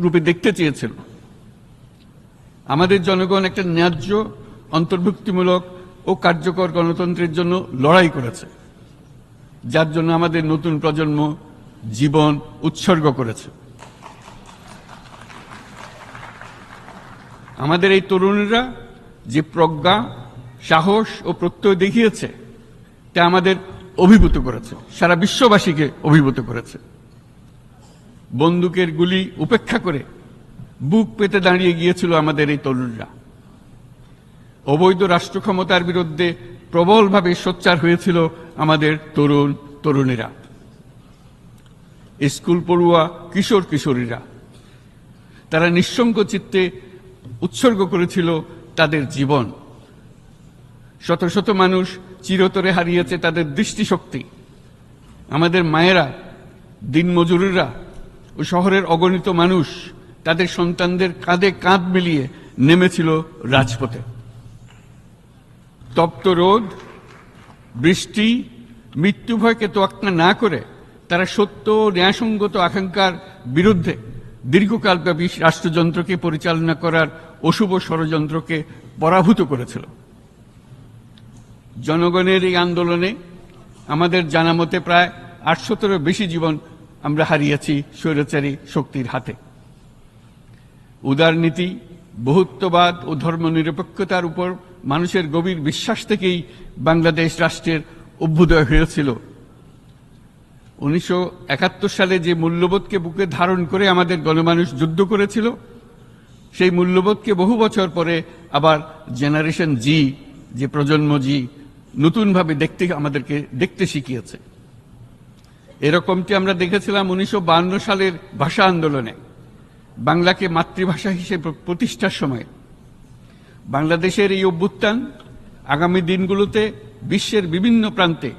রূপে দেখতে চেয়েছিল। আমাদের জনগণ একটা ন্যায্য, অন্তর্ভুক্তিমূলক ও কার্যকর গণতন্ত্রের জন্য লড়াই করেছে, যার জন্য আমাদের নতুন প্রজন্ম জীবন উৎসর্গ করেছে। আমাদের এই তরুণীরা যে প্রজ্ঞা, সাহস ও প্রত্যয় দেখিয়েছে তা আমাদের অভিভূত করেছে, সারা বিশ্ববাসীকে অভিভূত করেছে। বন্দুকের গুলি উপেক্ষা করে বুক পেতে দাঁড়িয়ে গিয়েছিল আমাদের এই তরুণরা। অবৈধ রাষ্ট্র ক্ষমতার বিরুদ্ধে প্রবলভাবে সোচ্চার হয়েছিল আমাদের তরুণ তরুণীরা, স্কুল পড়ুয়া কিশোর কিশোরীরা। তারা নিঃসঙ্গ চিত্তে উৎসর্গ করেছিল তাদের জীবন। শত শত মানুষ চিরতরে হারিয়েছে তাদের দৃষ্টিশক্তি। আমাদের মায়েরা, দিনমজুরেরা ও শহরের অগণিত মানুষ তাদের সন্তানদের কাঁধে কাঁধ মিলিয়ে নেমেছিল রাজপথে। তপ্ত রোদ, বৃষ্টি, মৃত্যু ভয়কে তোয়াক্কা না করে তারা সত্য ও ন্যায়সঙ্গত আকাঙ্ক্ষার বিরুদ্ধে দীর্ঘকালব্যাপী রাষ্ট্রযন্ত্রকে পরিচালনা করার অশুভ ষড়যন্ত্রকে পরাভূত করেছিল। জনগণের এই আন্দোলনে আমাদের জানা মতে প্রায় 800-এরও বেশি জীবন আমরা হারিয়েছি স্বৈরাচারী শক্তির হাতে। উদারনীতি, বহুত্ববাদ ও ধর্মনিরপেক্ষতার উপর মানুষের গভীর বিশ্বাস থেকেই বাংলাদেশ রাষ্ট্রের অভ্যুদয় হয়েছিল। 1971 সালে যে মূল্যবোধকে বুকে ধারণ করে আমাদের গণমানুষ যুদ্ধ করেছিল, সেই মূল্যবোধকে বহু বছর পরে আবার জেনারেশন জি, যে প্রজন্ম জি, নতুনভাবে আমাদেরকে দেখতে শিখিয়েছে। এরকমটি আমরা দেখেছিলাম 1952 সালের ভাষা আন্দোলনে, বাংলাকে মাতৃভাষা হিসেবে প্রতিষ্ঠার সময়। বাংলাদেশের এই অভ্যুত্থান আগামী দিনগুলোতে বিশ্বের বিভিন্ন প্রান্তে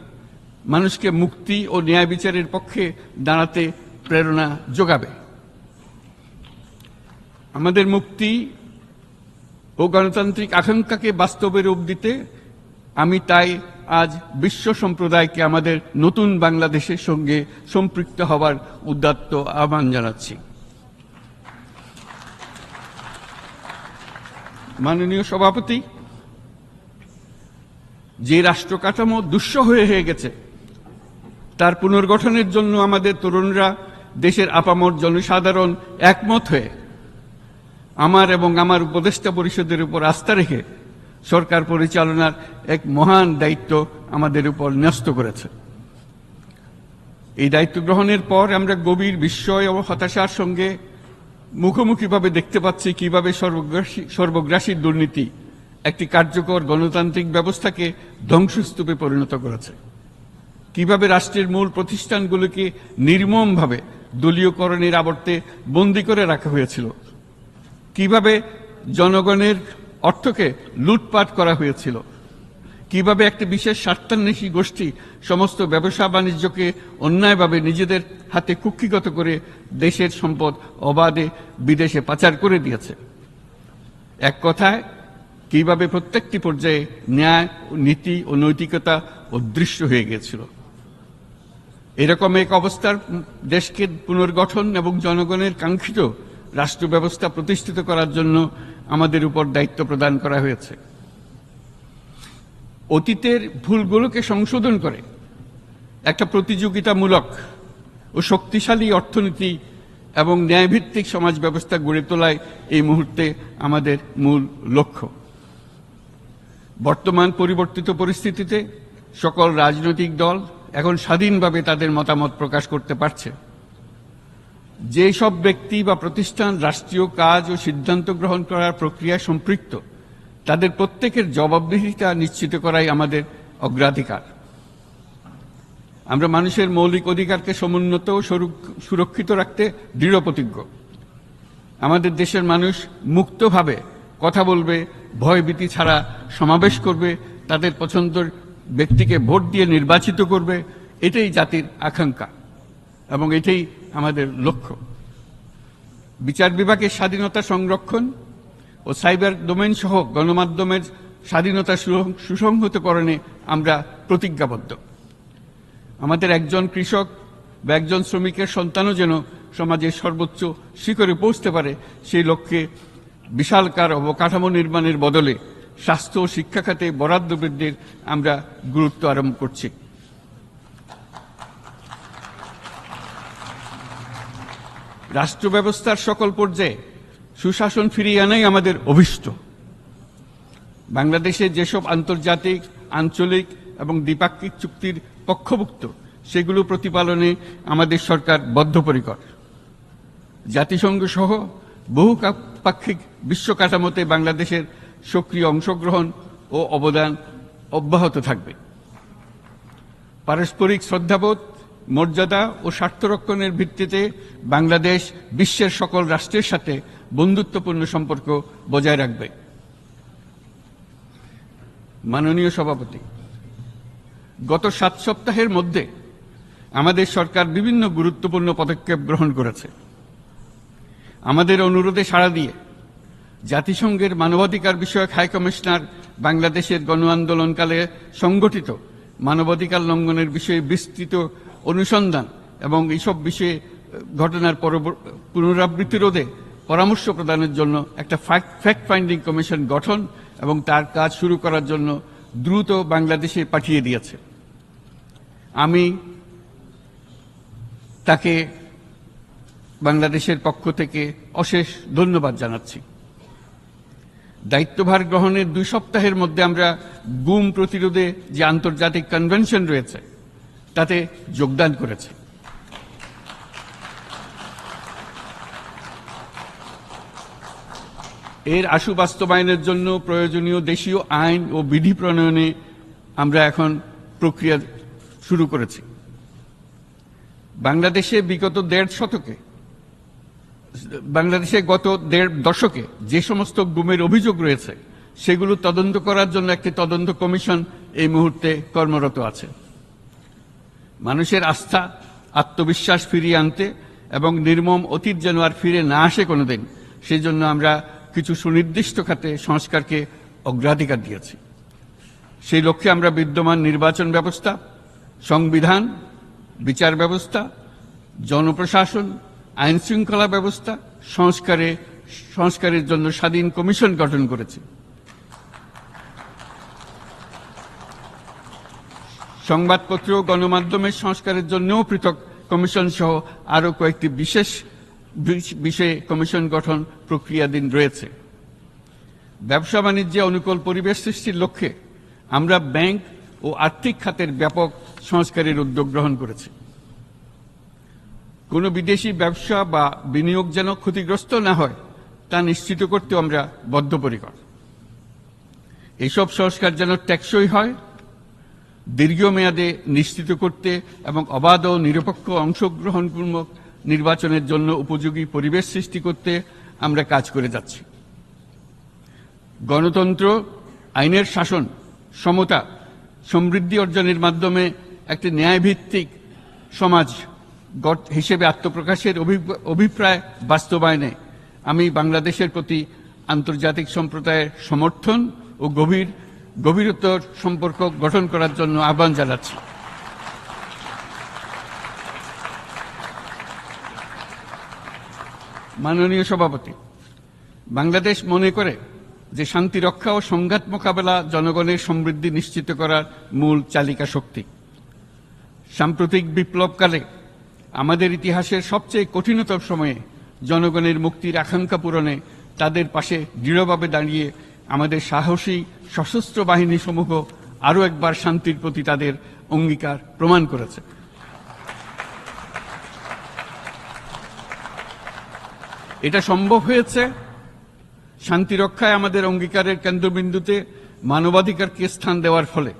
মানুষকে মুক্তি ও ন্যায় বিচারের পক্ষে দাঁড়াতে প্রেরণা যোগাবে। আমাদের মুক্তি ও গণতান্ত্রিক আকাঙ্ক্ষাকে বাস্তবে রূপ দিতে আমি তাই আজ বিশ্ব সম্প্রদায়কে আমাদের নতুন বাংলাদেশের সঙ্গে সম্পৃক্ত হওয়ার উদাত্ত আহ্বান জানাচ্ছি। মাননীয় সভাপতি, যে রাষ্ট্র কাঠামো দুঃসহ হয়ে গেছে তার পুনর্গঠনের জন্য আমাদের তরুণরা, দেশের আপামর জনসাধারণ একমত হয়ে আমার এবং আমার উপদেষ্টা পরিষদের উপর আস্থা রেখে সরকার পরিচালনার এক মহান দায়িত্ব আমাদের উপর ন্যস্ত করেছে। এই দায়িত্ব গ্রহণের পর আমরা গভীর বিস্ময় ও হতাশার সঙ্গে মুখোমুখিভাবে দেখতে পাচ্ছি কিভাবে সর্বগ্রাসী দুর্নীতি একটি কার্যকর গণতান্ত্রিক ব্যবস্থাকে ধ্বংসস্তূপে পরিণত করেছে, কিভাবে রাষ্ট্রের মূল প্রতিষ্ঠানগুলোকে নির্মমভাবে দলীয়করণের আবর্তে বন্দী করে রাখা হয়েছিল, কিভাবে জনগণের অর্থকে লুটপাট করা হয়েছিল, কিভাবে একটি বিশেষ স্বার্থান্বেষী গোষ্ঠী সমস্ত ব্যবসা বাণিজ্যকে অন্যায়ভাবে নিজেদের হাতে কুক্ষিগত করে দেশের সম্পদ অবাধে বিদেশে পাচার করে দিয়েছে। এক কথায়, কিভাবে প্রত্যেকটি পর্যায়ে ন্যায়, নীতি ও নৈতিকতা অদৃশ্য হয়ে গিয়েছিল। এরকম এক অবস্থার দেশকে পুনর্গঠন এবং জনগণের কাঙ্ক্ষিত রাষ্ট্র ব্যবস্থা প্রতিষ্ঠিত করার জন্য আমাদের উপর দায়িত্ব প্রদান করা হয়েছে। অতীতের ভুলগুলোকে সংশোধন করে একটা প্রতিযোগিতামূলক ও শক্তিশালী অর্থনীতি এবং ন্যায়ভিত্তিক সমাজ ব্যবস্থা গড়ে তোলাই এই মুহূর্তে আমাদের মূল লক্ষ্য। বর্তমান পরিবর্তিত পরিস্থিতিতে সকল রাজনৈতিক দল এখন স্বাধীনভাবে তাদের মতামত প্রকাশ করতে পারছে। যে সব ব্যক্তি বা প্রতিষ্ঠান রাষ্ট্রীয় কাজ ও সিদ্ধান্ত গ্রহণ করার প্রক্রিয়ায় সম্পৃক্ত, তাদের প্রত্যেকের জবাবদিহিতা নিশ্চিত করাই আমাদের অগ্রাধিকার। আমরা মানুষের মৌলিক অধিকারকে সমুন্নত ও সুরক্ষিত রাখতে দৃঢ়প্রতিজ্ঞ। আমাদের দেশের মানুষ মুক্তভাবে কথা বলবে, ভয়ভীতি ছাড়া সমাবেশ করবে, তাদের পছন্দের ব্যক্তিকে ভোট দিয়ে নির্বাচিত করবে, এটাই জাতির আকাঙ্ক্ষা এবং এটাই আমাদের লক্ষ্য। বিচার বিভাগের স্বাধীনতা সংরক্ষণ ও সাইবার ডোমেইন সহ গণমাধ্যমের স্বাধীনতা সুসংহতকরণে আমরা প্রতিজ্ঞাবদ্ধ। আমাদের একজন কৃষক বা একজন শ্রমিকের সন্তানও যেন সমাজের সর্বোচ্চ শিখরে পৌঁছতে পারে, সেই লক্ষ্যে বিশালকার অবকাঠামো নির্মাণের বদলে স্বাস্থ্য ও শিক্ষা খাতে বরাদ্দ বৃদ্ধির আমরা গুরুত্ব আরোপ করছি। রাষ্ট্র ব্যবস্থার সকল পর্যায়ে সুশাসন ফিরিয়ে আনাই আমাদের অভীষ্ট। বাংলাদেশে যেসব আন্তর্জাতিক, আঞ্চলিক এবং দ্বিপাক্ষিক চুক্তির পক্ষভুক্ত, সেগুলো প্রতিপালনে আমাদের সরকার বদ্ধপরিকর। জাতিসংঘ সহ বহুপাক্ষিক বিশ্ব কাঠামোতে বাংলাদেশের সক্রিয় অংশগ্রহণ ও অবদান অব্যাহত থাকবে। পারস্পরিক শ্রদ্ধাবোধ, মর্যাদা ও স্বার্থরক্ষণের ভিত্তিতে বাংলাদেশ বিশ্বের সকল রাষ্ট্রের সাথে বন্ধুত্বপূর্ণ সম্পর্ক বজায় রাখবে। মাননীয় সভাপতি, গত 7 সপ্তাহের মধ্যে আমাদের সরকার বিভিন্ন গুরুত্বপূর্ণ পদক্ষেপ গ্রহণ করেছে। আমাদের অনুরোধে সাড়া দিয়ে জাতিসংঘের মানবাধিকার বিষয়ক হাই কমিশনার বাংলাদেশের গণ আন্দোলনকালে সংগঠিত মানবাধিকার লঙ্ঘনের বিষয়ে বিস্তৃত অনুসন্ধান এবং এইসব বিষয়ে ঘটনার পুনরাবৃত্তি রোধে পরামর্শ প্রদানের জন্য একটা ফ্যাক্ট ফাইন্ডিং কমিশন গঠন এবং তার কাজ শুরু করার জন্য দ্রুত বাংলাদেশে পাঠিয়ে দিয়েছে। আমি তাকে বাংলাদেশের পক্ষ থেকে অশেষ ধন্যবাদ জানাচ্ছি। দায়িত্বভার গ্রহণের 2 সপ্তাহের মধ্যে আমরা গুম প্রতিরোধে যে আন্তর্জাতিক কনভেনশন রয়েছে তাতে যোগদান করেছি। এর আশু বাস্তবায়নের জন্য প্রয়োজনীয় দেশীয় আইন ও বিধি প্রণয়নে আমরা এখন প্রক্রিয়া শুরু করেছি। বাংলাদেশে গত 1.5 দশকে যে সমস্ত গুমের অভিযোগ রয়েছে সেগুলো তদন্ত করার জন্য একটি তদন্ত কমিশন এই মুহূর্তে কর্মরত আছে। মানুষের আস্থা, আত্মবিশ্বাস ফিরিয়ে আনতে এবং নির্মম অতীত যেন আর ফিরে না আসে কোনোদিন, সেই জন্য আমরা কিছু সুনির্দিষ্ট খাতে সংস্কারকে অগ্রাধিকার দিয়েছি। সেই লক্ষ্যে আমরা বিদ্যমান নির্বাচন ব্যবস্থা, সংবিধান, বিচার ব্যবস্থা, জনপ্রশাসন, আইন শৃঙ্খলা ব্যবস্থা সংস্কারের জন্য স্বাধীন কমিশন গঠন করেছি। সংবাদপত্র ও গণমাধ্যমের সংস্কারের জন্যও পৃথক কমিশন সহ আরও কয়েকটি বিশেষ বিষয়ে কমিশন গঠন প্রক্রিয়াধীন রয়েছে। ব্যবসা বাণিজ্যে অনুকূল পরিবেশ সৃষ্টির লক্ষ্যে আমরা ব্যাংক ও আর্থিক খাতের ব্যাপক সংস্কারের উদ্যোগ গ্রহণ করেছি। কোনো বিদেশি ব্যবসা বা বিনিয়োগ যেন ক্ষতিগ্রস্ত না হয় তা নিশ্চিত করতে আমরা বদ্ধপরিকর। এইসব সংস্কার যেন টেকসই হয়, দীর্ঘমেয়াদে নিশ্চিত করতে এবং অবাধ ও নিরপেক্ষ অংশগ্রহণপূর্বক নির্বাচনের জন্য উপযোগী পরিবেশ সৃষ্টি করতে আমরা কাজ করে যাচ্ছি। গণতন্ত্র, আইনের শাসন, সমতা, সমৃদ্ধি অর্জনের মাধ্যমে একটি ন্যায়ভিত্তিক সমাজ হিসেবে আত্মপ্রকাশের অভিপ্রায় বাস্তবায়নে আমি বাংলাদেশের প্রতি আন্তর্জাতিক সম্প্রদায়ের সমর্থন ও গভীরতর সম্পর্ক গঠন করার জন্য আহ্বান জানাচ্ছি। মাননীয় সভাপতি, বাংলাদেশ মনে করে যে শান্তি রক্ষা ও সংঘাত মোকাবেলা জনগণের সমৃদ্ধি নিশ্চিত করার মূল চালিকা শক্তি। সাম্প্রতিক বিপ্লবকালে আমাদের ইতিহাসের সবচেয়ে কঠিনতম সময়ে জনগণের মুক্তির আকাঙ্ক্ষা পূরণে তাদের পাশে দৃঢ়ভাবে দাঁড়িয়ে আমাদের সাহসী সশস্ত্র বাহিনী সমূহ আরও একবার শান্তির প্রতি তাদের অঙ্গীকার প্রমাণ করেছে। এটা সম্ভব হয়েছে শান্তি রক্ষায় আমাদের অঙ্গীকারের কেন্দ্রবিন্দুতে মানবাধিকারকে স্থান দেওয়ার ফলে।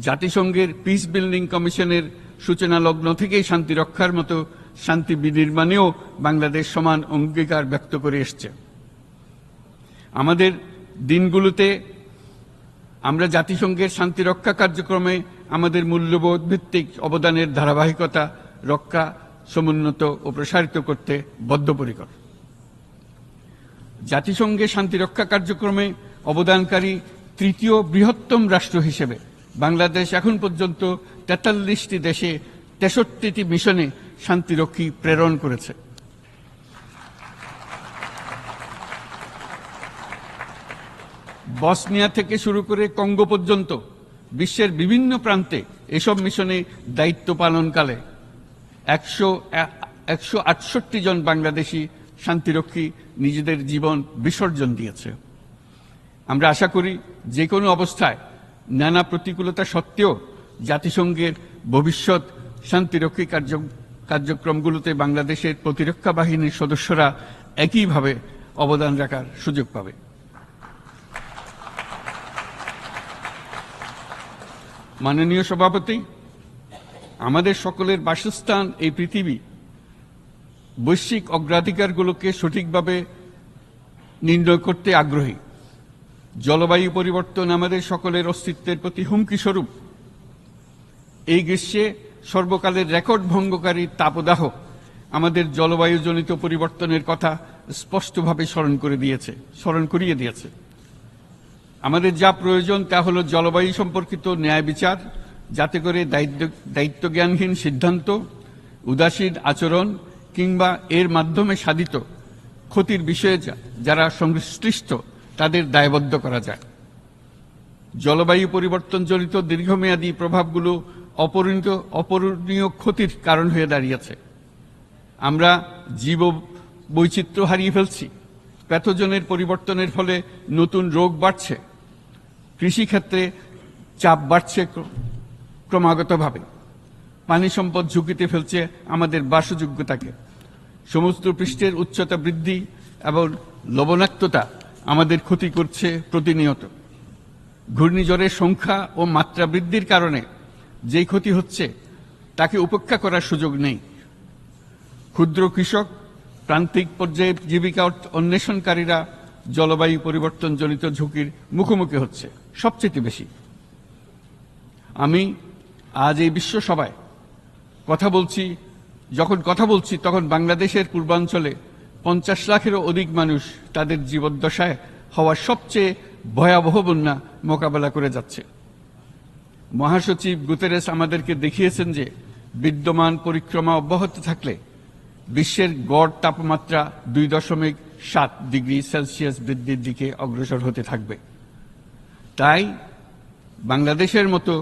জাতিসংঘের পিস বিল্ডিং কমিশনের সূচনা লগ্ন থেকেই শান্তি রক্ষার মতো শান্তি বিনির্মাণেও বাংলাদেশ সমান অঙ্গীকার ব্যক্ত করে এসছে। আমাদের দিনগুলোতে আমরা জাতিসংঘের শান্তি রক্ষা কার্যক্রমে আমাদের মূল্যবোধ ভিত্তিক অবদানের ধারাবাহিকতা রক্ষা, সমুন্নত ও প্রসারিত করতে বদ্ধপরিকর। জাতিসংঘের শান্তি রক্ষা কার্যক্রমে অবদানকারী তৃতীয় বৃহত্তম রাষ্ট্র হিসেবে বাংলাদেশ এখন পর্যন্ত 43টি দেশে 63টি মিশনে শান্তিরক্ষী প্রেরণ করেছে। বসনিয়া থেকে শুরু করে কঙ্গো পর্যন্ত বিশ্বের বিভিন্ন প্রান্তে এসব মিশনে দায়িত্ব পালনকালে 168 জন বাংলাদেশি শান্তিরক্ষী নিজেদের জীবন বিসর্জন দিয়েছে। আমরা আশা করি যে কোনো অবস্থায় নানা প্রতিকূলতা সত্ত্বেও জাতিসংঘের ভবিষ্যৎ শান্তিরক্ষী কার্যক্রমগুলোতে বাংলাদেশের প্রতিরক্ষা বাহিনীর সদস্যরা একইভাবে অবদান রাখার সুযোগ পাবে। মাননীয় সভাপতি, আমাদের সকলের বাসস্থান এই পৃথিবী। বৈশ্বিক অগ্রাধিকারগুলোকে সঠিকভাবে নির্ণয় করতে আগ্রহী। জলবায়ু পরিবর্তন আমাদের সকলের অস্তিত্বের প্রতি হুমকি স্বরূপ। এই গ্রীষ্মে সর্বকালের রেকর্ড ভঙ্গকারী তাপদাহ আমাদের জলবায়ুজনিত পরিবর্তনের কথা স্পষ্টভাবে স্মরণ করিয়ে দিয়েছে। আমাদের যা প্রয়োজন তা হলো জলবায়ু সম্পর্কিত ন্যায় বিচার, যাতে করে দায়িত্বজ্ঞানহীন সিদ্ধান্ত, উদাসীন আচরণ কিংবা এর মাধ্যমে সাধিত ক্ষতির বিষয়ে যারা সংশ্লিষ্ট তাদের দায়বদ্ধ করা যায়। জলবায়ু পরিবর্তনজনিত দীর্ঘমেয়াদী প্রভাবগুলো অপূরণীয় ক্ষতির কারণ হয়ে দাঁড়িয়েছে। আমরা জীব বৈচিত্র্য হারিয়ে ফেলছি। প্যাথোজেনের পরিবর্তনের ফলে নতুন রোগ বাড়ছে। কৃষিক্ষেত্রে চাপ বাড়ছে ক্রমাগতভাবে। পানি সম্পদ ঝুঁকিতে ফেলছে আমাদের বাসযোগ্যতাকে। সমুদ্র পৃষ্ঠের উচ্চতা বৃদ্ধি এবং লবণাক্ততা আমাদের ক্ষতি করছে প্রতিনিয়ত। ঘূর্ণিঝড়ের সংখ্যা ও মাত্রা বৃদ্ধির কারণে যেই ক্ষতি হচ্ছে তাকে উপেক্ষা করার সুযোগ নেই। ক্ষুদ্র কৃষক, প্রান্তিক পর্যায়ে জীবিকা অন্বেষণকারীরা জলবায়ু পরিবর্তনজনিত ঝুঁকির মুখোমুখি হচ্ছে সবচেয়ে বেশি। আমি আজ এই বিশ্ব সভায় যখন কথা বলছি তখন বাংলাদেশের পূর্বাঞ্চলে 50 লাখেরও অধিক মানুষ তাদের জীবদ্দশায় হওয়া সবচেয়ে ভয়াবহ বন্যা মোকাবেলা করে যাচ্ছে। মহাসচিব গুতেরেস আমাদেরকে দেখিয়েছেন যে বিদ্যমান পরিক্রমা অব্যাহত থাকলে বিশ্বের গড় তাপমাত্রা 2.7 ডিগ্রি সেলসিয়াস বৃদ্ধির দিকে অগ্রসর হতে থাকবে। তাই বাংলাদেশের মতো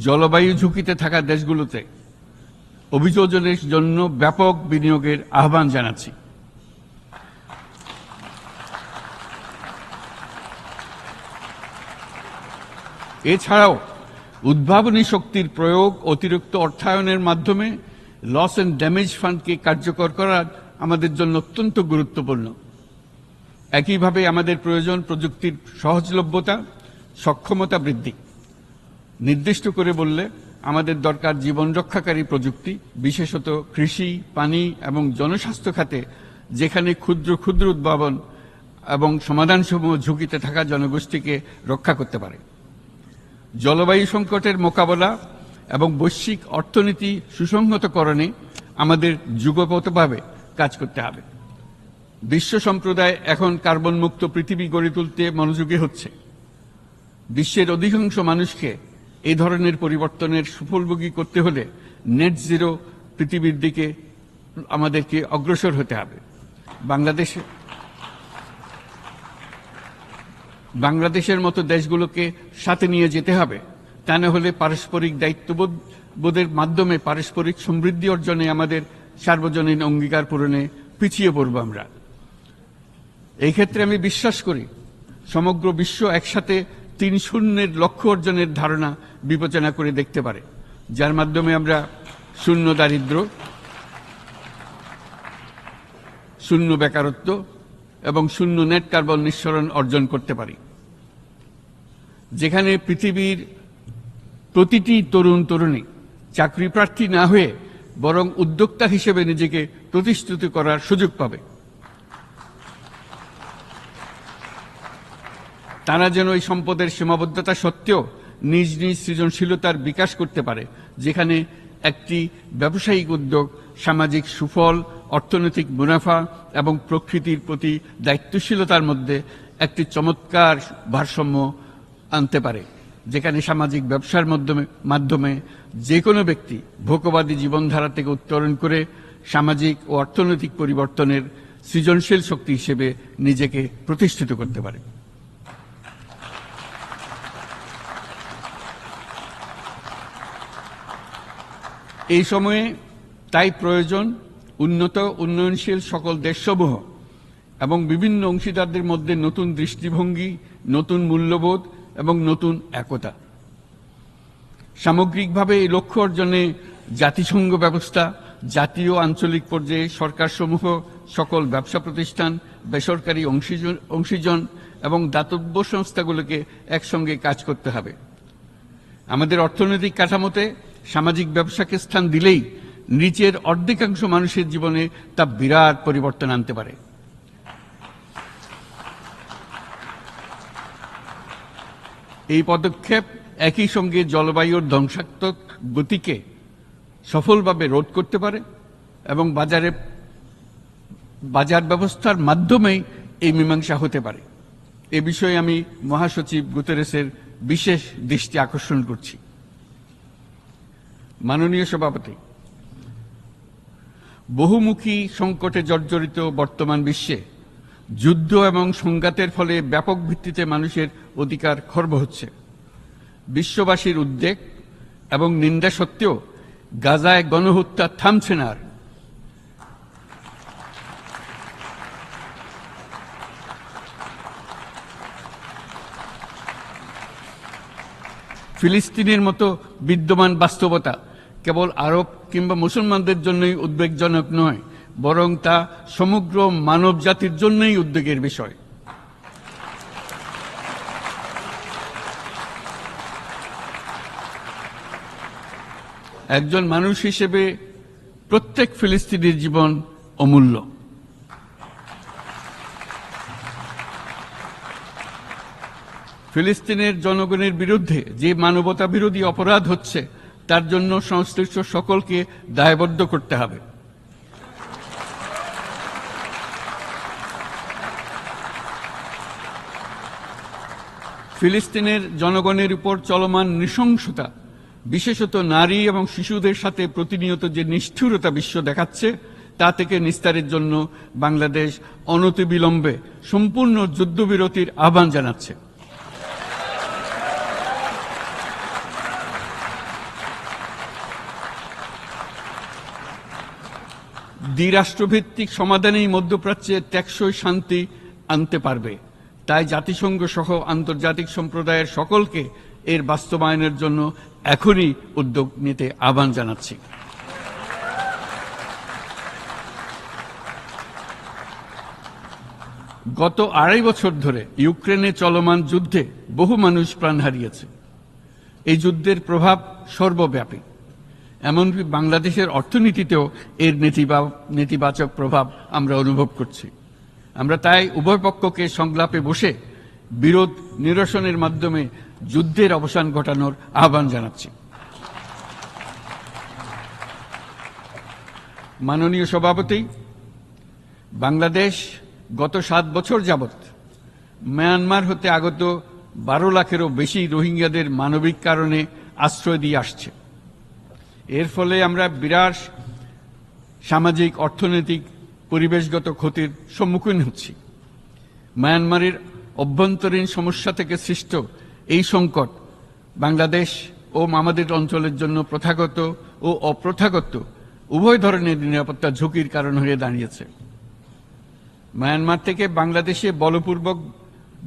জলবায়ু ঝুঁকিতে থাকা দেশগুলোতে অভিযোজনের জন্য ব্যাপক বিনিয়োগের আহ্বান জানাচ্ছি। এছাড়াও উদ্ভাবনী শক্তির প্রয়োগ, অতিরিক্ত অর্থায়নের মাধ্যমে লস এন্ড ড্যামেজ ফান্ডকে কার্যকর করা আমাদের জন্য অত্যন্ত গুরুত্বপূর্ণ। একইভাবে আমাদের প্রয়োজন প্রযুক্তির সহজলভ্যতা, সক্ষমতা বৃদ্ধি। নির্দিষ্ট করে বললে আমাদের দরকার জীবন রক্ষাকারী প্রযুক্তি, বিশেষত কৃষি, পানি এবং জনস্বাস্থ্য খাতে, যেখানে ক্ষুদ্র ক্ষুদ্র উদ্ভাবন এবং সমাধানসমূহ ঝুঁকিতে থাকা জনগোষ্ঠীকে রক্ষা করতে পারে। জলবায়ু সংকটের মোকাবেলা এবং বৈশ্বিক অর্থনীতি সুসংহতকরণে আমাদের যুগপৎভাবে কাজ করতে হবে। বিশ্ব সম্প্রদায় এখন কার্বন মুক্ত পৃথিবী গড়ে তুলতে মনোযোগী হচ্ছে। বিশ্বের অধিকাংশ মানুষকে এই ধরনের পরিবর্তনের সুফলভোগী করতে হলে নেট জিরো পৃথিবীর দিকে আমাদেরকে অগ্রসর হতে হবে। বাংলাদেশের মতো দেশগুলোকে সাথে নিয়ে যেতে হবে। তা না হলে পারস্পরিক দায়িত্ববোধের মাধ্যমে পারস্পরিক সমৃদ্ধি অর্জনে আমাদের সার্বজনীন অঙ্গীকার পূরণে পিছিয়ে পড়ব আমরা। এই ক্ষেত্রে আমি বিশ্বাস করি সমগ্র বিশ্ব একসাথে 3-0 লক্ষ্য অর্জনের ধারণা বিবেচনা করে দেখতে পারে, যার মাধ্যমে আমরা শূন্য দারিদ্র্য, শূন্য বেকারত্ব এবং শূন্য নেট কার্বন নিঃসরণ অর্জন করতে পারি। যেখানে পৃথিবীর প্রতিটি তরুণ তরুণী চাকরি প্রার্থী না হয়ে বরং উদ্যোক্তা হিসেবে নিজেকে প্রতিষ্ঠিত করার সুযোগ পাবে। তারা যেন এই সম্পদের সীমাবদ্ধতা সত্ত্বেও নিজ নিজ সৃজনশীলতার বিকাশ করতে পারে, যেখানে একটি ব্যবসায়িক উদ্যোগ সামাজিক সুফল, অর্থনৈতিক মুনাফা এবং প্রকৃতির প্রতি দায়িত্বশীলতার মধ্যে একটি চমৎকার ভারসাম্য আনতে পারে। যেখানে সামাজিক ব্যবসার মাধ্যমে যে কোনো ব্যক্তি ভোগবাদী জীবনধারা থেকে উত্তরণ করে সামাজিক ও অর্থনৈতিক পরিবর্তনের সৃজনশীল শক্তি হিসেবে নিজেকে প্রতিষ্ঠিত করতে পারে। এই সময়ে তাই প্রয়োজন উন্নত উন্নয়নশীল সকল দেশসমূহ এবং বিভিন্ন অংশীদারদের মধ্যে নতুন দৃষ্টিভঙ্গি, নতুন মূল্যবোধ এবং নতুন একতা। সামগ্রিকভাবে এই লক্ষ্য অর্জনে জাতিসংঘ ব্যবস্থা, জাতীয় আঞ্চলিক পর্যায়ে সরকারসমূহ, সকল ব্যবসা প্রতিষ্ঠান, বেসরকারি অংশীজন এবং দাতব্য সংস্থাগুলোকে একসঙ্গে কাজ করতে হবে। আমাদের অর্থনৈতিক কাঠামোতে সামাজিক ব্যবসাকে স্থান দিলেই নিচের অর্ধেকাংশ মানুষের জীবনে তা বিরাট পরিবর্তন আনতে পারে। এই পদক্ষেপ একই সঙ্গে জলবায়ুর ধ্বংসাত্মক গতিকে সফলভাবে রোধ করতে পারে এবং বাজার ব্যবস্থার মাধ্যমেই এই মীমাংসা হতে পারে। এ বিষয়ে আমি মহাসচিব গুতেরেসের বিশেষ দৃষ্টি আকর্ষণ করছি। মাননীয় সভাপতি, বহুমুখী সংকটে জর্জরিত বর্তমান বিশ্বে যুদ্ধ এবং সংঘাতের ফলে ব্যাপক ভিত্তিতে মানুষের অধিকার খর্ব হচ্ছে। বিশ্ববাসীর উদ্বেগ এবং নিন্দা সত্ত্বেও গাজায় গণহত্যা থামছে না। ফিলিস্তিনের মতো বিদ্যমান বাস্তবতা কেবল আরব কিংবা মুসলমানদের জন্যই উদ্বেগজনক নয়, বরং তা সমগ্র মানব জাতির জন্যই উদ্বেগের বিষয়। একজন মানুষ হিসেবে প্রত্যেক ফিলিস্তিনির জীবন অমূল্য। ফিলিস্তিনের জনগণের বিরুদ্ধে যে মানবতা বিরোধী অপরাধ হচ্ছে তার জন্য সংশ্লিষ্ট সকলকে দায়বদ্ধ করতে হবে। ফিলিস্তিনের জনগণের উপর চলমান নৃশংসতা, বিশেষত নারী এবং শিশুদের সাথে প্রতিনিয়ত যে নিষ্ঠুরতা বিশ্ব দেখাচ্ছে, তা থেকে নিস্তারের জন্য বাংলাদেশ অনতিবিলম্বে সম্পূর্ণ যুদ্ধবিরতির আহ্বান জানাচ্ছে। দ্বিরাষ্ট্রভিত্তিক সমাধানেই মধ্যপ্রাচ্যে টেকসই শান্তি আনতে পারবে। তাই জাতিসংঘ সহ আন্তর্জাতিক সম্প্রদায়ের সকলকে এর বাস্তবায়নের জন্য এখনই উদ্যোগ নিতে আহ্বান জানাচ্ছি। গত 2.5 বছর ধরে ইউক্রেনে চলমান যুদ্ধে বহু মানুষ প্রাণ হারিয়েছে। এই যুদ্ধের প্রভাব সর্বব্যাপী, এমনকি বাংলাদেশের অর্থনীতিতেও এর নেতিবাচক প্রভাব আমরা অনুভব করছি। আমরা তাই উভয় পক্ষকে সংলাপে বসে বিরোধ নিরসনের মাধ্যমে যুদ্ধের অবসান ঘটানোর আহ্বান জানাচ্ছি। মাননীয় সভাপতি, বাংলাদেশ গত 7 বছর যাবৎ মিয়ানমার হতে আগত 12 লাখেরও বেশি রোহিঙ্গাদের মানবিক কারণে আশ্রয় দিয়ে আসছে। এর ফলে আমরা বিরাট সামাজিক, অর্থনৈতিক, পরিবেশগত ক্ষতির সম্মুখীন হচ্ছি। মিয়ানমারের অভ্যন্তরীণ সমস্যা থেকে সৃষ্ট এই সংকট বাংলাদেশ ও আমাদের অঞ্চলের জন্য প্রথাগত ও অপ্রথাগত উভয় ধরনের নিরাপত্তা ঝুঁকির কারণ হয়ে দাঁড়িয়েছে। মিয়ানমার থেকে বাংলাদেশে বলপূর্বক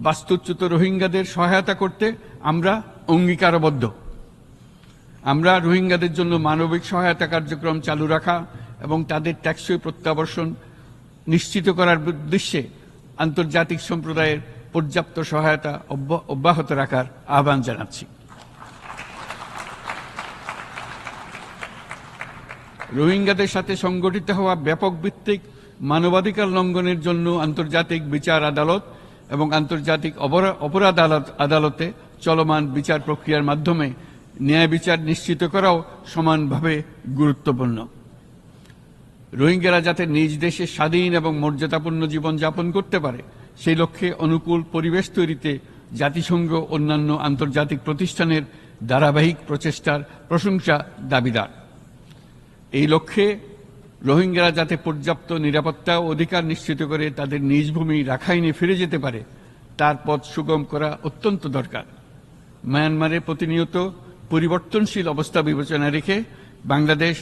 বাস্তুচ্যুত রোহিঙ্গাদের সহায়তা করতে আমরা অঙ্গীকারবদ্ধ। আমরা রোহিঙ্গাদের জন্য মানবিক সহায়তা কার্যক্রম চালু রাখা এবং তাদের টেকসই প্রত্যাবর্তন নিশ্চিত করার উদ্দেশ্যে আন্তর্জাতিক সম্প্রদায়ের পর্যাপ্ত সহায়তা অব্যাহত রাখার আহ্বান জানাচ্ছি। রোহিঙ্গাদের সাথে সংগঠিত হওয়া ব্যাপক ভিত্তিক মানবাধিকার লঙ্ঘনের জন্য আন্তর্জাতিক বিচার আদালত এবং আন্তর্জাতিক অপরাধ আদালতে চলমান বিচার প্রক্রিয়ার মাধ্যমে ন্যায় বিচার নিশ্চিত করাও সমানভাবে গুরুত্বপূর্ণ। রোহিঙ্গারা যাতে নিজ দেশে স্বাধীন এবং মর্যাদাপূর্ণ জীবন যাপন করতে পারে, সেই লক্ষ্যে অনুকূল পরিবেশ তৈরিতে জাতিসংঘ অন্যান্য আন্তর্জাতিক প্রতিষ্ঠানের ধারাবাহিক প্রচেষ্টার প্রশংসা দাবিদার। এই লক্ষ্যে রোহিঙ্গারা যাতে পর্যাপ্ত নিরাপত্তা ও অধিকার নিশ্চিত করে তাদের নিজ ভূমি রাখাইনে ফিরে যেতে পারে তার পথ সুগম করা অত্যন্ত দরকার। মায়ানমারে প্রতিনিয়ত পরিবর্তনশীল অবস্থা বিবেচনা রেখে বাংলাদেশ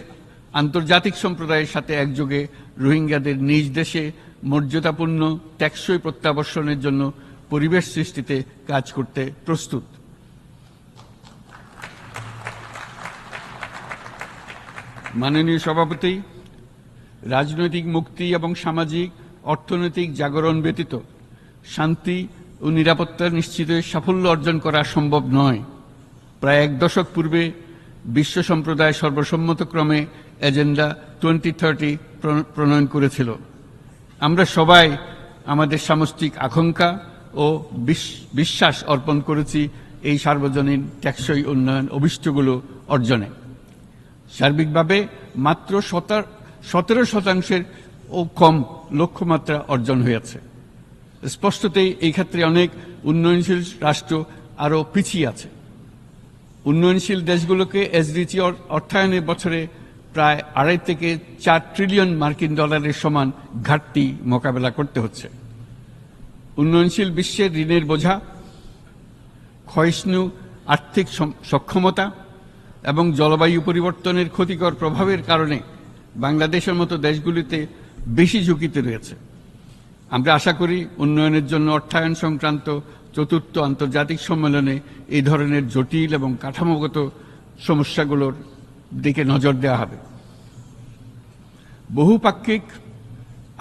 আন্তর্জাতিক সম্প্রদায়ের সাথে একযোগে রোহিঙ্গাদের নিজ দেশে মর্যাদাপূর্ণ টেকসই প্রত্যাবর্ষণের জন্য পরিবেশ সৃষ্টিতে কাজ করতে প্রস্তুত। মাননীয় সভাপতি, রাজনৈতিক মুক্তি এবং সামাজিক অর্থনৈতিক জাগরণ ব্যতীত শান্তি ও নিরাপত্তা নিশ্চিতে সাফল্য অর্জন করা সম্ভব নয়। প্রায় এক দশক পূর্বে বিশ্ব সম্প্রদায় সর্বসম্মতক্রমে এজেন্ডা 2030 প্রণয়ন করেছিল। আমরা সবাই আমাদের সামষ্টিক আকাঙ্ক্ষা ও বিশ্বাস অর্পণ করেছি এই সার্বজনীন টেকসই উন্নয়ন অভিষ্টগুলো অর্জনে। সার্বিকভাবে মাত্র 17% ও কম লক্ষ্যমাত্রা অর্জন হয়েছে। স্পষ্টতই এই ক্ষেত্রে অনেক উন্নয়নশীল রাষ্ট্র আরও পিছিয়ে আছে। উন্নয়নশীল দেশগুলোকে এসডিজি অর্থায়নে বছরে প্রায় 2.5 থেকে 4 ট্রিলিয়ন মার্কিন ডলারের সমান ঘাটতি মোকাবেলা করতে হচ্ছে। উন্নয়নশীল বিশ্বের ঋণের বোঝা, ক্ষয়িষ্ণু আর্থিক সক্ষমতা এবং জলবায়ু পরিবর্তনের ক্ষতিকর প্রভাবের কারণে বাংলাদেশের মতো দেশগুলিতে বেশি ঝুঁকিতে রয়েছে। আমরা আশা করি উন্নয়নের জন্য অর্থায়ন সংক্রান্ত চতুর্থ আন্তর্জাতিক সম্মেলনে এই ধরনের জটিল এবং কাঠামোগত সমস্যাগুলোর দিকে নজর দেওয়া হবে। বহুপাক্ষিক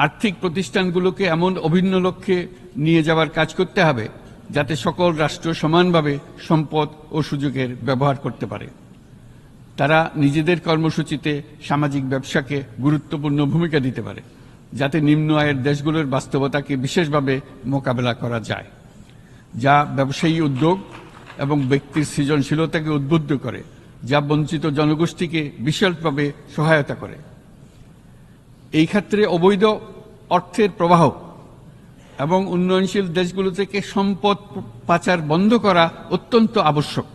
আর্থিক প্রতিষ্ঠানগুলোকে এমন অভিন্ন লক্ষ্যে নিয়ে যাওয়ার কাজ করতে হবে যাতে সকল রাষ্ট্র সমানভাবে সম্পদ ও সুযোগের ব্যবহার করতে পারে। তারা নিজেদের কর্মসূচিতে সামাজিক ব্যবসাকে গুরুত্বপূর্ণ ভূমিকা দিতে পারে যাতে নিম্ন আয়ের দেশগুলোর বাস্তবতাকে বিশেষভাবে মোকাবেলা করা যায়, যা ব্যবসায়ী উদ্যোগ এবং ব্যক্তির সৃজনশীলতাকে উদ্বুদ্ধ করে, যা বঞ্চিত জনগোষ্ঠীকে বিশালভাবে সহায়তা করে। এই ক্ষেত্রে অবৈধ অর্থের প্রবাহ এবং উন্নয়নশীল দেশগুলো থেকে সম্পদ পাচার বন্ধ করা অত্যন্ত আবশ্যক।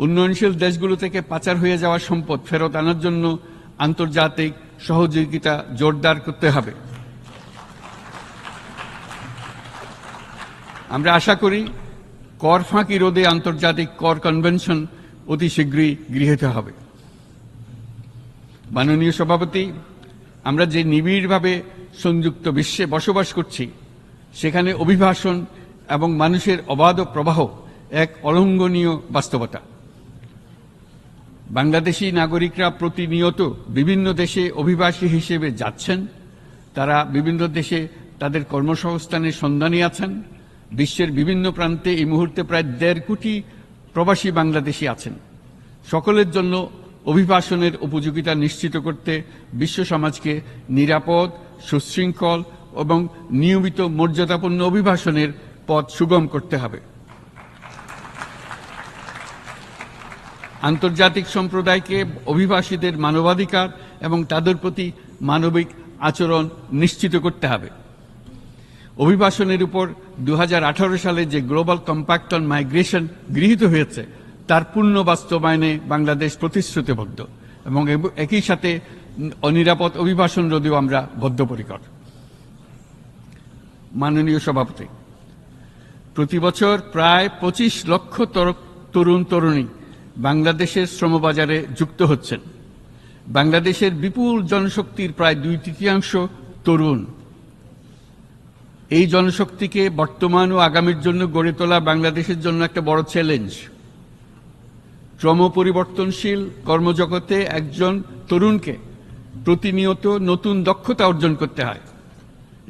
উন্নয়নশীল দেশগুলো থেকে পাচার হয়ে যাওয়া সম্পদ ফেরত আনার জন্য আন্তর্জাতিক সহযোগিতা জোরদার করতে হবে। আমরা আশা করি কর ফাঁকি রোধে আন্তর্জাতিক কর কনভেনশন অতি শীঘ্রই গৃহীত হবে। মাননীয় সভাপতি, আমরা যে নিবিড়ভাবে সংযুক্ত বিশ্বে বসবাস করছি সেখানে অভিবাসন এবং মানুষের অবাধ প্রবাহ এক অলঙ্ঘনীয় বাস্তবতা। বাংলাদেশি নাগরিকরা প্রতিনিয়ত বিভিন্ন দেশে অভিবাসী হিসেবে যাচ্ছেন। তারা বিভিন্ন দেশে তাদের কর্মসংস্থানের সন্ধানে আছেন। বিশ্বের বিভিন্ন প্রান্তে এই মুহূর্তে প্রায় 1.5 কোটি প্রবাসী বাংলাদেশি আছেন। সকলের জন্য অভিবাসনের উপযোগিতা নিশ্চিত করতে বিশ্ব সমাজকে নিরাপদ, সুশৃঙ্খল এবং নিয়মিত মর্যাদাপূর্ণ অভিবাসনের পথ সুগম করতে হবে। আন্তর্জাতিক সম্প্রদায়কে অভিবাসীদের মানবাধিকার এবং তাদের প্রতি মানবিক আচরণ নিশ্চিত করতে হবে। অভিবাসনের উপর 2018 সালে যে গ্লোবাল কম্প্যাক্ট অন মাইগ্রেশন গৃহীত হয়েছে তার পূর্ণ বাস্তবায়নে বাংলাদেশ প্রতিশ্রুতিবদ্ধ এবং একই সাথে অনিরাপদ অভিবাসন রোধেও আমরা বদ্ধপরিকর। মাননীয় সভাপতি, প্রতি বছর প্রায় 25 লক্ষ তরুণ তরুণী বাংলাদেশের শ্রমবাজারে যুক্ত হচ্ছেন। বাংলাদেশের বিপুল জনশক্তির প্রায় 2/3 তরুণ। এই জনশক্তিকে বর্তমান ও আগামীর জন্য গড়ে তোলা বাংলাদেশের জন্য একটা বড় চ্যালেঞ্জ। ক্রমপরিবর্তনশীল কর্মজগতে একজন তরুণকে প্রতিনিয়ত নতুন দক্ষতা অর্জন করতে হয়।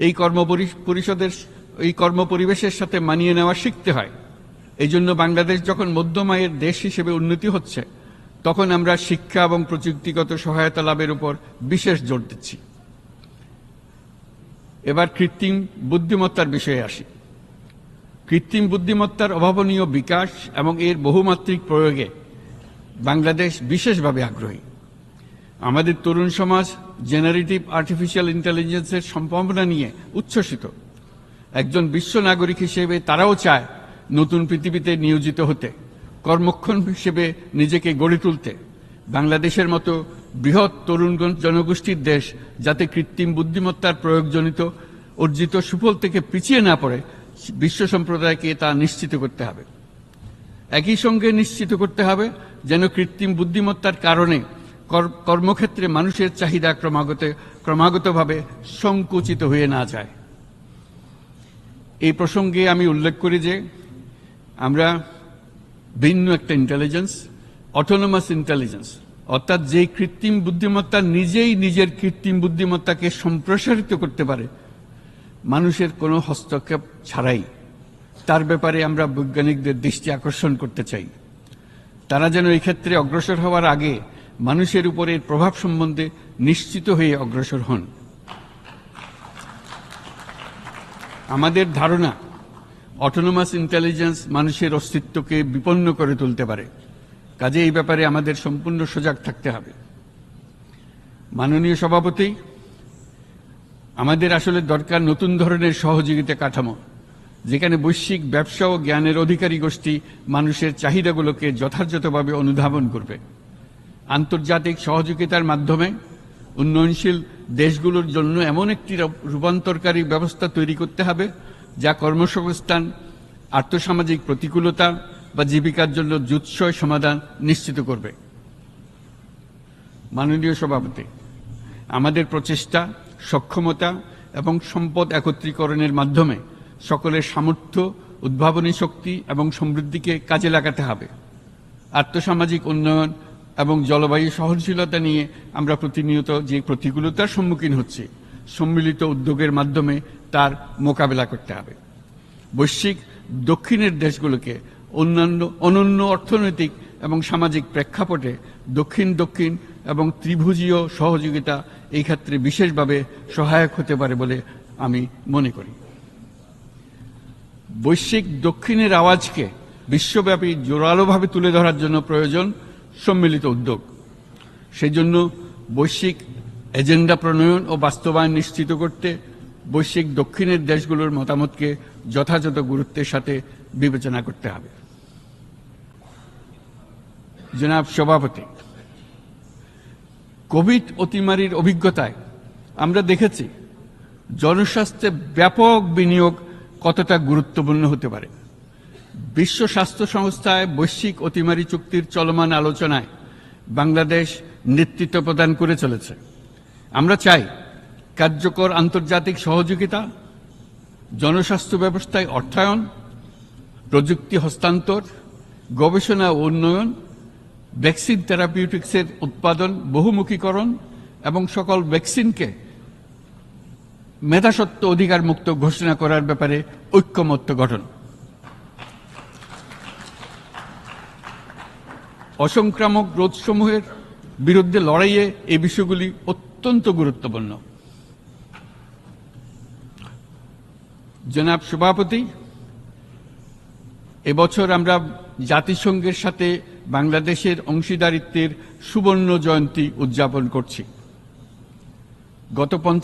এই কর্মপরিবেশের সাথে মানিয়ে নেওয়া শিখতে হয়। এই জন্য বাংলাদেশ যখন মধ্যম আয়ের দেশ হিসেবে উন্নতি হচ্ছে তখন আমরা শিক্ষা এবং প্রযুক্তিগত সহায়তা লাভের উপর বিশেষ জোর দিচ্ছি। এবার কৃত্রিম বুদ্ধিমত্তার বিষয়ে আসি। কৃত্রিম বুদ্ধিমত্তার অভাবনীয় বিকাশ এবং এর বহুমাত্রিক প্রয়োগে বাংলাদেশ বিশেষভাবে আগ্রহী। আমাদের তরুণ সমাজ জেনারেটিভ আর্টিফিশিয়াল ইন্টেলিজেন্সের সম্ভাবনা নিয়ে উচ্ছ্বসিত। একজন বিশ্ব নাগরিক হিসেবে তারাও চায় নতুন পৃথিবীতে নিয়োজিত হতে, কর্মক্ষম হিসেবে নিজেকে গড়ে তুলতে বাংলাদেশের মতো বৃহৎ তরুণ জনগোষ্ঠীর দেশ যাতে কৃত্রিম বুদ্ধিমত্তার প্রয়োগজনিত অর্জিত সুফল থেকে পিছিয়ে না পড়ে বিশ্ব সম্প্রদায়কে তা নিশ্চিত করতে হবে। একই সঙ্গে নিশ্চিত করতে হবে যেন কৃত্রিম বুদ্ধিমত্তার কারণে কর্মক্ষেত্রে মানুষের চাহিদা ক্রমাগতভাবে সংকুচিত হয়ে না যায়। এই প্রসঙ্গে আমি উল্লেখ করি যে আমরা ভিন্ন একটা ইন্টেলিজেন্স, অটোনোমাস ইন্টেলিজেন্স, অর্থাৎ যে কৃত্রিম বুদ্ধিমত্তা নিজেই নিজের কৃত্রিম বুদ্ধিমত্তাকে সম্প্রসারিত করতে পারে মানুষের কোনো হস্তক্ষেপ ছাড়াই, তার ব্যাপারে আমরা বৈজ্ঞানিকদের দৃষ্টি আকর্ষণ করতে চাই। তারা যেন এই ক্ষেত্রে অগ্রসর হওয়ার আগে মানুষের উপরে প্রভাব সম্বন্ধে নিশ্চিত হয়ে অগ্রসর হন। আমাদের ধারণা অটোনোমাস ইন্টেলিজেন্স মানুষের অস্তিত্বকে বিপন্ন করে তুলতে পারে, কাজে এই ব্যাপারে আমাদের সম্পূর্ণ সজাগ থাকতে হবে। মাননীয় সভাপতি, আমাদের আসলে দরকার নতুন ধরনের সহযোগিতা কাঠামো, যেখানে বৈশ্বিক ব্যবসা ও জ্ঞানের অধিকারী গোষ্ঠী মানুষের চাহিদাগুলোকে যথাযথভাবে অনুধাবন করবে। আন্তর্জাতিক সহযোগিতার মাধ্যমে উন্নয়নশীল দেশগুলোর জন্য এমন একটি রূপান্তরকারী ব্যবস্থা তৈরি করতে হবে যা কর্মসংস্থান, আর্থসামাজিক প্রতিকূলতা বা জীবিকার জন্য যুৎসয় সমাধান নিশ্চিত করবে। মাননীয় সভাপতি, আমাদের প্রচেষ্টা, সক্ষমতা এবং সম্পদ একত্রীকরণের মাধ্যমে সকলের সামর্থ্য, উদ্ভাবনী শক্তি এবং সমৃদ্ধিকে কাজে লাগাতে হবে। আর্থসামাজিক উন্নয়ন এবং জলবায়ু সহনশীলতা নিয়ে আমরা প্রতিনিয়ত যে প্রতিকূলতার সম্মুখীন হচ্ছি, সম্মিলিত উদ্যোগের মাধ্যমে তার মোকাবেলা করতে হবে। বৈশ্বিক দক্ষিণের দেশগুলোকে অনন্য অর্থনৈতিক এবং সামাজিক প্রেক্ষাপটে দক্ষিণ দক্ষিণ এবং ত্রিভুজীয় সহযোগিতা এই ক্ষেত্রে বিশেষভাবে সহায়ক হতে পারে বলে আমি মনে করি। বৈশ্বিক দক্ষিণের আওয়াজকে বিশ্বব্যাপী জোরালোভাবে তুলে ধরার জন্য প্রয়োজন সম্মিলিত উদ্যোগ। সেই জন্য বৈশ্বিক এজেন্ডা প্রণয়ন ও বাস্তবায়ন নিশ্চিত করতে বৈশ্বিক দক্ষিণের দেশগুলোর মতামতকে যথাযথ গুরুত্বের সাথে বিবেচনা করতে হবে। জনাব সভাপতি, কোভিড অতিমারির অভিজ্ঞতায় আমরা দেখেছি জনস্বাস্থ্যে ব্যাপক বিনিয়োগ কতটা গুরুত্বপূর্ণ হতে পারে। বিশ্ব স্বাস্থ্য সংস্থায় বৈশ্বিক অতিমারি চুক্তির চলমান আলোচনায় বাংলাদেশ নেতৃত্ব প্রদান করে চলেছে। আমরা চাই কার্যকর আন্তর্জাতিক সহযোগিতা, জনস্বাস্থ্য ব্যবস্থায় অর্থায়ন, প্রযুক্তি হস্তান্তর, গবেষণা ও উন্নয়ন, ভ্যাকসিন থেরাপিউটিক্সের উৎপাদন, বহুমুখীকরণ এবং সকল ভ্যাকসিনকে মেধাস্বত্ব অধিকার মুক্ত ঘোষণা করার ব্যাপারে ঐক্যমত্য গঠন। অসংক্রামক রোগসমূহের বিরুদ্ধে লড়াইয়ে এই বিষয়গুলি অত্যন্ত গুরুত্বপূর্ণ। জনাব সভাপতি, এবছর আমরা জাতিসংঘের সাথে বাংলাদেশের অংশীদারিত্বের সুবর্ণ জয়ন্তী উদযাপন করছি। গত 50